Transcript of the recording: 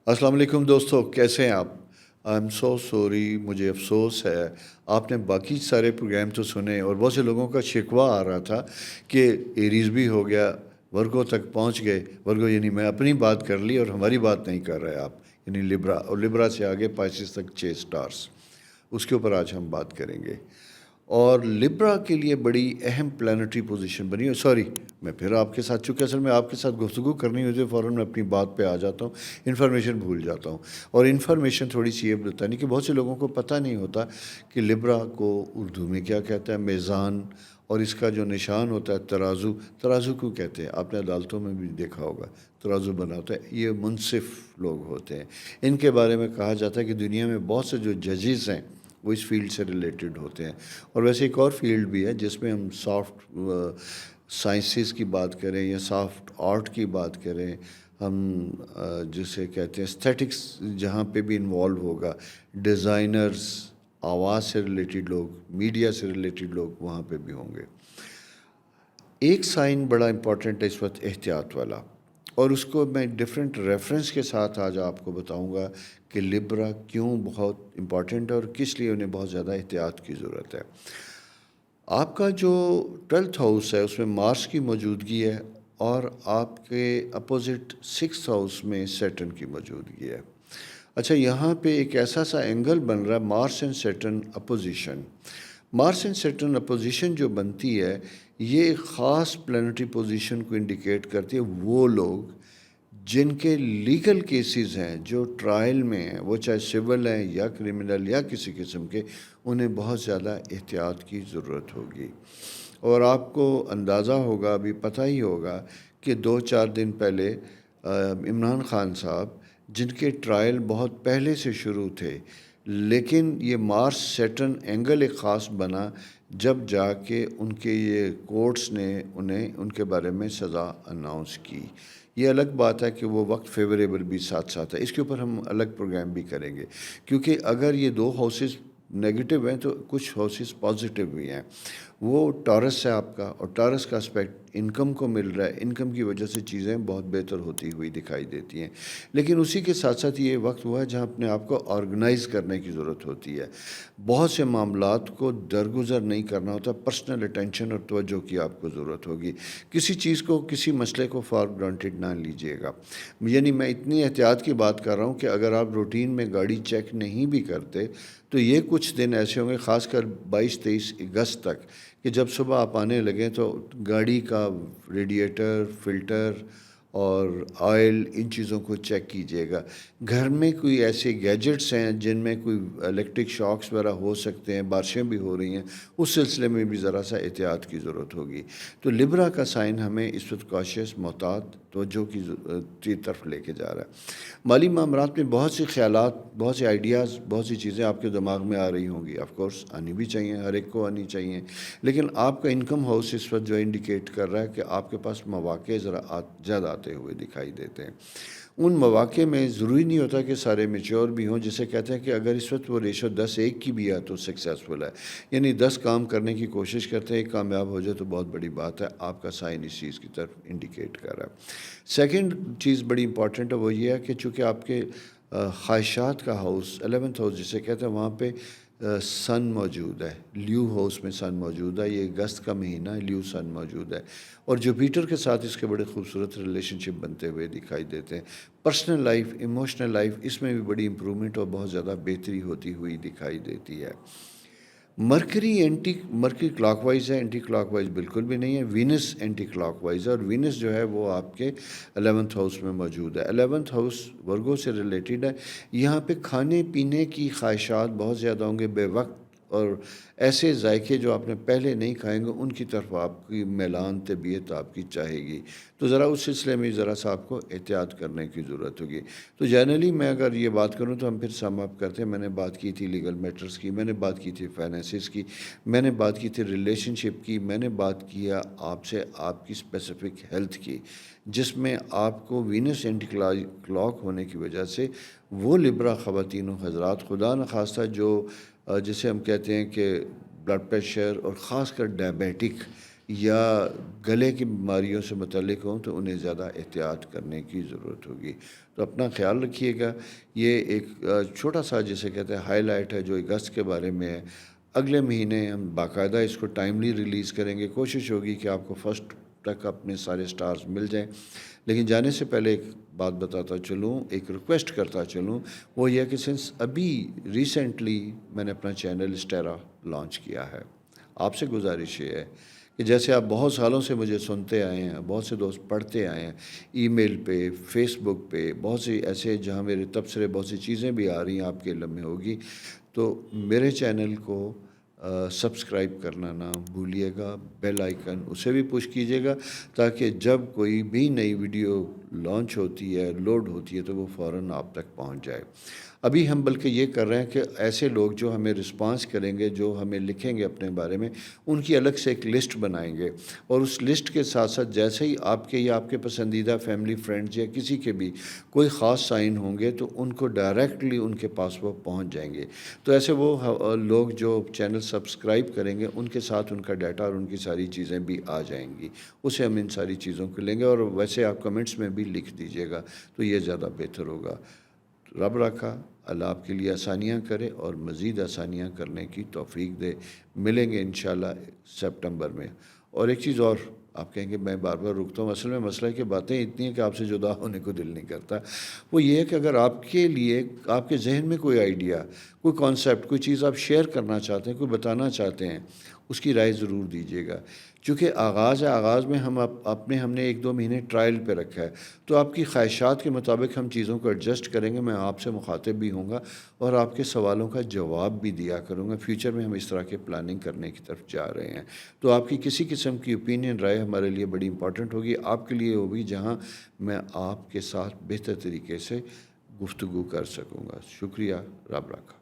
अस्सलाम वालेकुम दोस्तों, कैसे हैं आप? आई एम सो सॉरी, मुझे अफ़सोस है, आपने बाकी सारे प्रोग्राम तो सुने और बहुत से लोगों का शिकवा आ रहा था कि एरीज़ भी हो गया, वर्गो तक पहुंच गए। वर्गो यानी मैं अपनी बात कर ली और हमारी बात नहीं कर रहे आप, यानी लिब्रा, और लिब्रा से आगे पाइसिस तक 6 स्टार्स। उसके ऊपर आज हम बात करेंगे। और लिब्रा के लिए बड़ी अहम प्लानिटरी पोजीशन बनी है। सॉरी, मैं फिर आपके साथ, चूँकि असल में आपके साथ गुफ्तगू करनी होती है, फ़ौरन मैं अपनी बात पे आ जाता हूँ, इन्फॉर्मेशन भूल जाता हूँ। और इन्फॉर्मेशन थोड़ी सी ये बतानी कि बहुत से लोगों को पता नहीं होता कि लिब्रा को उर्दू में क्या कहता है, मीज़ान, और इसका जो निशान होता है तराजू। तराजू क्यों कहते हैं? आपने अदालतों में भी देखा होगा, तराजू बना होता है। ये मुनसिफ लोग होते हैं। इनके बारे में कहा जाता है कि दुनिया में बहुत से जो जजेस हैं वो इस फील्ड से रिलेटेड होते हैं। और वैसे एक और फील्ड भी है जिसमें हम सॉफ्ट साइंसेस की बात करें या सॉफ्ट आर्ट की बात करें, हम जिसे कहते हैं एस्थेटिक्स, जहाँ पे भी इन्वॉल्व होगा, डिज़ाइनर्स, आवाज़ से रिलेटेड लोग, मीडिया से रिलेटेड लोग वहाँ पे भी होंगे। एक साइन बड़ा इंपॉर्टेंट है इस वक्त, एहतियात वाला, और उसको मैं डिफरेंट रेफरेंस के साथ आज आपको बताऊंगा कि लिब्रा क्यों बहुत इंपॉर्टेंट है और किस लिए उन्हें बहुत ज़्यादा एहतियात की ज़रूरत है। आपका जो 12th हाउस है उसमें मार्स की मौजूदगी है और आपके अपोजिट 6th हाउस में सैटर्न की मौजूदगी है। अच्छा, यहाँ पे एक ऐसा सा एंगल बन रहा है, Mars and Saturn opposition. Mars and Saturn opposition जो बनती है, ये एक ख़ास प्लानिटरी पोजीशन को इंडिकेट करती है। वो लोग जिनके लीगल केसेस हैं, जो ट्रायल में हैं, वो चाहे सिविल हैं या क्रिमिनल या किसी किस्म के, उन्हें बहुत ज़्यादा एहतियात की ज़रूरत होगी। और आपको अंदाज़ा होगा, अभी पता ही होगा कि 2-4 दिन पहले इमरान खान साहब, जिनके ट्रायल बहुत पहले से शुरू थे, लेकिन ये मार्स सैटर्न एंगल एक ख़ास बना जब जाके उनके ये कोर्ट्स ने उन्हें उनके बारे में सज़ा अनाउंस की। ये अलग बात है कि वो वक्त फेवरेबल भी साथ साथ है, इसके ऊपर हम अलग प्रोग्राम भी करेंगे, क्योंकि अगर ये दो हाउसेस नेगेटिव हैं तो कुछ हाउसेस पॉजिटिव भी हैं। वो टॉरस है आपका, और टॉरस का एस्पेक्ट इनकम को मिल रहा है, इनकम की वजह से चीज़ें बहुत बेहतर होती हुई दिखाई देती हैं। लेकिन उसी के साथ साथ ये वक्त हुआ है जहाँ अपने आप को ऑर्गेनाइज़ करने की ज़रूरत होती है। बहुत से मामलात को दरगुजर नहीं करना होता, पर्सनल अटेंशन और तवज्जो की आपको ज़रूरत होगी। किसी चीज़ को, किसी मसले को फॉर ग्रांटेड ना लीजिएगा। यानी मैं इतनी एहतियात की बात कर रहा हूँ कि अगर आप रूटीन में गाड़ी चेक नहीं भी करते तो ये कुछ दिन ऐसे होंगे, ख़ासकर 22-23 अगस्त तक, कि जब सुबह आप आने लगें तो गाड़ी का रेडिएटर, फ़िल्टर और ऑयल, इन चीज़ों को चेक कीजिएगा। घर में कोई ऐसे गैजेट्स हैं जिनमें कोई इलेक्ट्रिक शॉक्स वगैरह हो सकते हैं, बारिशें भी हो रही हैं, उस सिलसिले में भी ज़रा सा एहतियात की ज़रूरत होगी। तो लिब्रा का साइन हमें इस वक्त कॉशियस, मोहतात, तवज्जो की तरफ लेके जा रहा है। माली मामलात में बहुत से ख़यालात, बहुत से आइडियाज़, बहुत सी चीज़ें आपके दिमाग में आ रही होंगी। ऑफ कोर्स आनी भी चाहिए, हर एक को आनी चाहिए। लेकिन आपका इनकम हाउस इस वक्त जो इंडिकेट कर रहा है कि आपके पास मौक़े ज़रा ज़्यादा आते हुए दिखाई देते हैं। उन मौक़े में ज़रूरी नहीं होता कि सारे मैच्योर भी हों, जिसे कहते हैं कि अगर इस वक्त वो रेशो 10-1 की भी है तो सक्सेसफुल है। यानी 10 काम करने की कोशिश करते हैं, एक कामयाब हो जाए तो बहुत बड़ी बात है। आपका साइन इस चीज़ की तरफ इंडिकेट कर रहा है। सेकंड चीज़ बड़ी इंपॉर्टेंट है, वो ये है कि चूँकि आपके ख्वाहिशात का हाउस, 11th हाउस जिसे कहते हैं, वहाँ पे सन मौजूद है। ल्यू हाउस में सन मौजूद है। ये अगस्त का महीना है, ल्यू सन मौजूद है, और जुपिटर के साथ इसके बड़े खूबसूरत रिलेशनशिप बनते हुए दिखाई देते हैं। पर्सनल लाइफ, इमोशनल लाइफ, इसमें भी बड़ी इंप्रूवमेंट और बहुत ज़्यादा बेहतरी होती हुई दिखाई देती है। मरकरी क्लॉकवाइज है, एंटी क्लॉकवाइज बिल्कुल भी नहीं है। वीनस एंटी क्लॉकवाइज है, और वीनस जो है वो आपके 11th हाउस में मौजूद है। 11th हाउस वर्गो से रिलेटेड है। यहाँ पे खाने पीने की ख्वाहिशात बहुत ज़्यादा होंगे बेवक्त, और ऐसे जायके जो आपने पहले नहीं खाएंगे उनकी तरफ आपकी मैलान तबीयत आपकी चाहेगी। तो ज़रा उस सिलसिले में ज़रा सा आपको एहतियात करने की ज़रूरत होगी। तो जनरली मैं अगर ये बात करूँ तो हम फिर सम अप करते हैं। मैंने बात की थी लीगल मैटर्स की, मैंने बात की थी फाइनेंसिस की, मैंने बात की थी रिलेशनशिप की, मैंने बात किया आपसे आपकी स्पेसिफिक हेल्थ की, जिसमें आपको वीनस एंटी क्लॉक होने की वजह से वो लिब्रा ख़वातीन व हज़रात, खुदा न खास्ता जो जिसे हम कहते हैं कि ब्लड प्रेशर और ख़ास कर डायबिटिक, یا گلے کی بیماریوں سے متعلق ہوں تو انہیں زیادہ احتیاط کرنے کی ضرورت ہوگی۔ تو اپنا خیال رکھیے گا۔ یہ ایک چھوٹا سا جسے کہتے ہیں ہائی لائٹ ہے جو اگست کے بارے میں ہے۔ اگلے مہینے ہم باقاعدہ اس کو ٹائملی ریلیز کریں گے، کوشش ہوگی کہ آپ کو فرسٹ تک اپنے سارے سٹارز مل جائیں۔ لیکن جانے سے پہلے ایک بات بتاتا چلوں، ایک ریکویسٹ کرتا چلوں، وہ یہ کہ سنس ابھی ریسنٹلی میں نے اپنا چینل اسٹیرا لانچ کیا ہے، آپ سے گزارش یہ ہے کہ جیسے آپ بہت سالوں سے مجھے سنتے آئے ہیں، بہت سے دوست پڑھتے آئے ہیں ای میل پہ، فیس بک پہ، بہت سی ایسے جہاں میرے تبصرے بہت سی چیزیں بھی آ رہی ہیں آپ کے علم میں ہوگی، تو میرے چینل کو سبسکرائب کرنا نہ بھولیے گا، بیل آئیکن اسے بھی پش کیجیے گا تاکہ جب کوئی بھی نئی ویڈیو لانچ ہوتی ہے، لوڈ ہوتی ہے، تو وہ فوراً آپ تک پہنچ جائے۔ ابھی ہم بلکہ یہ کر رہے ہیں کہ ایسے لوگ جو ہمیں رسپانس کریں گے، جو ہمیں لکھیں گے اپنے بارے میں، ان کی الگ سے ایک لسٹ بنائیں گے، اور اس لسٹ کے ساتھ ساتھ جیسے ہی آپ کے یا آپ کے پسندیدہ فیملی فرینڈز یا کسی کے بھی کوئی خاص سائن ہوں گے تو ان کو ڈائریکٹلی ان کے پاس وہ پہنچ جائیں گے۔ تو ایسے وہ لوگ جو چینل سبسکرائب کریں گے، ان کے ساتھ ان کا ڈیٹا اور ان کی ساری چیزیں بھی آ جائیں گی، اسے ہم ان ساری چیزوں کو لیں گے، اور ویسے آپ کمنٹس میں بھی لکھ دیجیے گا تو یہ زیادہ بہتر ہوگا۔ رب رکھا، اللہ آپ کے لیے آسانیاں کرے اور مزید آسانیاں کرنے کی توفیق دے۔ ملیں گے انشاءاللہ سپٹمبر میں۔ اور ایک چیز اور، آپ کہیں گے میں بار بار رکتا ہوں، اصل میں مسئلہ ہے کہ باتیں اتنی ہیں کہ آپ سے جدا ہونے کو دل نہیں کرتا۔ وہ یہ ہے کہ اگر آپ کے لیے، آپ کے ذہن میں کوئی آئیڈیا، کوئی کانسیپٹ، کوئی چیز آپ شیئر کرنا چاہتے ہیں، کوئی بتانا چاہتے ہیں، اس کی رائے ضرور دیجیے گا۔ چونکہ آغاز ہے، آغاز میں ہم ہم نے 1-2 مہینے ٹرائل پہ رکھا ہے، تو آپ کی خواہشات کے مطابق ہم چیزوں کو ایڈجسٹ کریں گے۔ میں آپ سے مخاطب بھی ہوں گا اور آپ کے سوالوں کا جواب بھی دیا کروں گا۔ فیوچر میں ہم اس طرح کے پلاننگ کرنے کی طرف جا رہے ہیں، تو آپ کی کسی قسم کی اوپینین، رائے ہمارے لیے بڑی امپورٹنٹ ہوگی، آپ کے لیے ہوگی، جہاں میں آپ کے ساتھ بہتر طریقے سے گفتگو کر سکوں گا۔ شکریہ، رب رکھا۔